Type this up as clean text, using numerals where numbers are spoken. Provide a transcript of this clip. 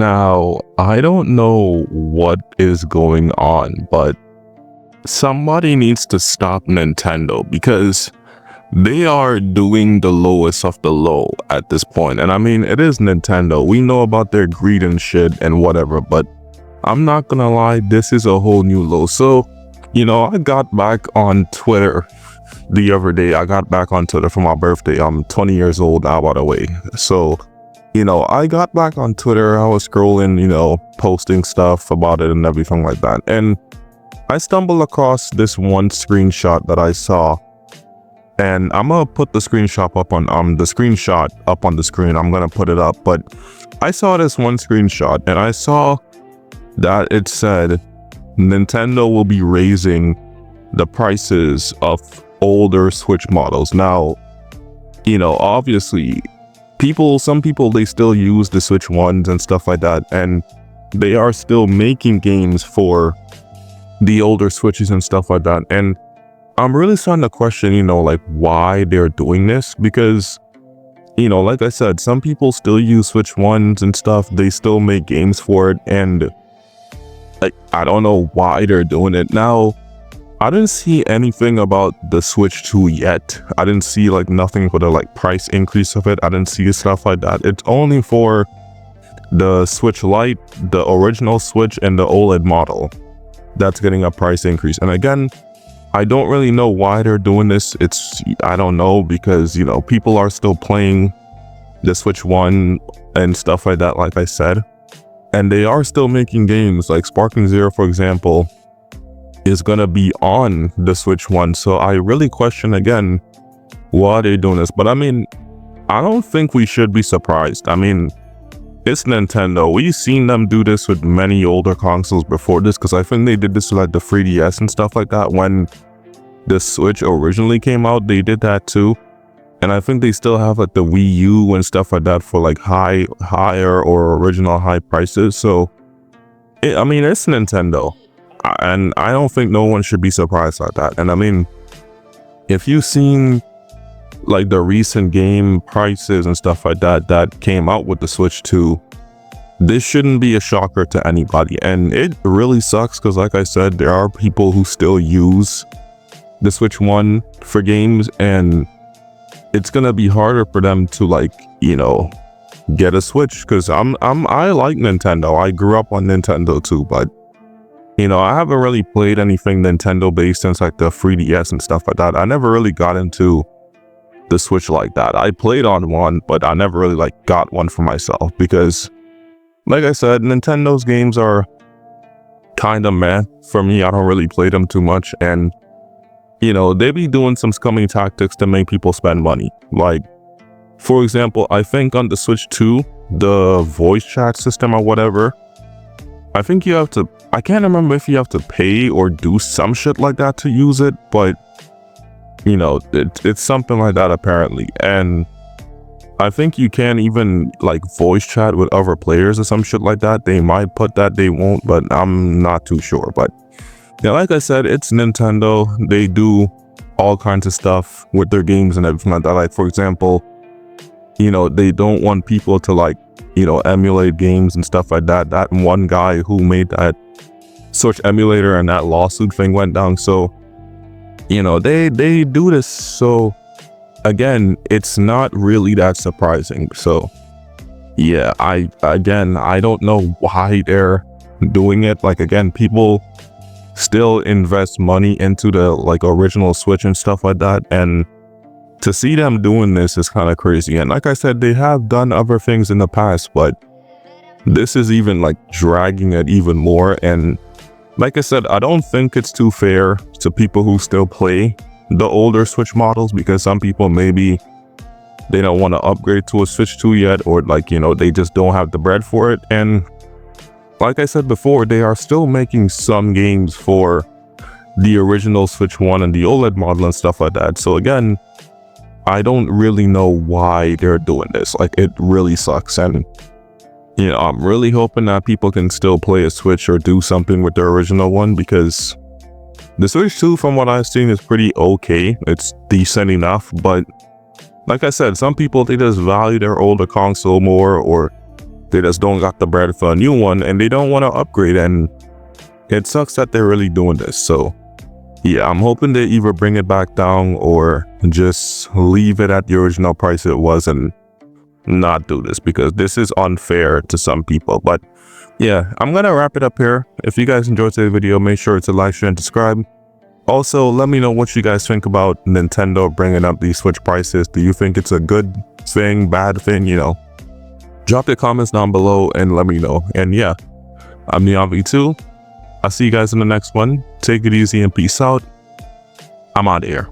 Now, I don't know what is going on, but somebody needs to stop Nintendo because they are doing the lowest of the low at this point. And I mean, it is Nintendo. We know about their greed and shit and whatever, but I'm not gonna lie, this is a whole new low. So, I got back on Twitter the other day. I got back on Twitter for my birthday. I'm 20 years old now, by the way. So, I got back on Twitter. I was scrolling, posting stuff about it and everything like that. And I stumbled across this one screenshot that I saw. And I'm gonna put the screenshot up on the screen. I'm gonna put it up. But I saw this one screenshot and I saw that it said Nintendo will be raising the prices of older Switch models. Now, obviously some people, they still use the Switch ones and stuff like that, and they are still making games for the older Switches and stuff like that. And I'm really starting to question, why they're doing this, because, like I said, some people still use Switch ones and stuff. They still make games for it, and I don't know why they're doing it. Now, I didn't see anything about the Switch 2 yet. I didn't see nothing for the price increase of it. I didn't see stuff like that. It's only for the Switch Lite, the original Switch, and the OLED model that's getting a price increase. And again, I don't really know why they're doing this. I don't know, because people are still playing the Switch 1 and stuff like that, like I said, and they are still making games. Like sparkingzero, for example, is gonna be on the Switch 1. So I really question again, why are they doing this? But I mean, I don't think we should be surprised. I mean, it's Nintendo. We've seen them do this with many older consoles before this, because I think they did this with the 3DS and stuff like that. When the Switch originally came out, they did that too. And I think they still have the Wii U and stuff like that for higher or original high prices. So I mean, it's Nintendo. And I don't think no one should be surprised like that. And I mean, if you've seen the recent game prices and stuff like that came out with the Switch 2, this shouldn't be a shocker to anybody. And it really sucks because, like I said, there are people who still use the Switch 1 for games, and it's gonna be harder for them to get a Switch, because I like Nintendo. I grew up on Nintendo too, but I haven't really played anything Nintendo based since the 3DS and stuff like that. I never really got into the Switch like that. I played on one, but I never really got one for myself, because like I said, Nintendo's games are kind of meh for me. I don't really play them too much, and they be doing some scummy tactics to make people spend money. For example, I think on the Switch 2, the voice chat system or whatever, I think I can't remember if you have to pay or do some shit like that to use it, but it's something like that apparently. And I think you can't even voice chat with other players or some shit like that. They might put that, they won't, but I'm not too sure. But yeah, like I said, it's Nintendo. They do all kinds of stuff with their games and everything like that. For example, they don't want people to emulate games and stuff like that. That one guy who made that Switch emulator and that lawsuit thing went down. So they do this. So again, it's not really that surprising. So yeah, I don't know why they're doing it. Again, people still invest money into the original Switch and stuff like that, and to see them doing this is kind of crazy. And like I said, they have done other things in the past, but this is even dragging it even more. And like I said, I don't think it's too fair to people who still play the older Switch models, because some people, maybe they don't want to upgrade to a Switch 2 yet, or they just don't have the bread for it. And like I said before, they are still making some games for the original Switch 1 and the OLED model and stuff like that. So again, I don't really know why they're doing this. It really sucks. And I'm really hoping that people can still play a Switch or do something with the original one, because the Switch 2, from what I've seen, is pretty okay. It's decent enough, but like I said, some people, they just value their older console more, or They just don't got the bread for a new one and they don't want to upgrade, and it sucks that they're really doing this. So yeah, I'm hoping they either bring it back down or just leave it at the original price it was and not do this, because this is unfair to some people. But yeah, I'm gonna wrap it up here. If you guys enjoyed today's video, make sure to like, share, and subscribe. Also, let me know what you guys think about Nintendo bringing up these Switch prices. Do you think it's a good thing, bad thing? You know, drop your comments down below and let me know. And yeah, I'm Neon-V2. I'll see you guys in the next one. Take it easy and peace out. I'm out of here.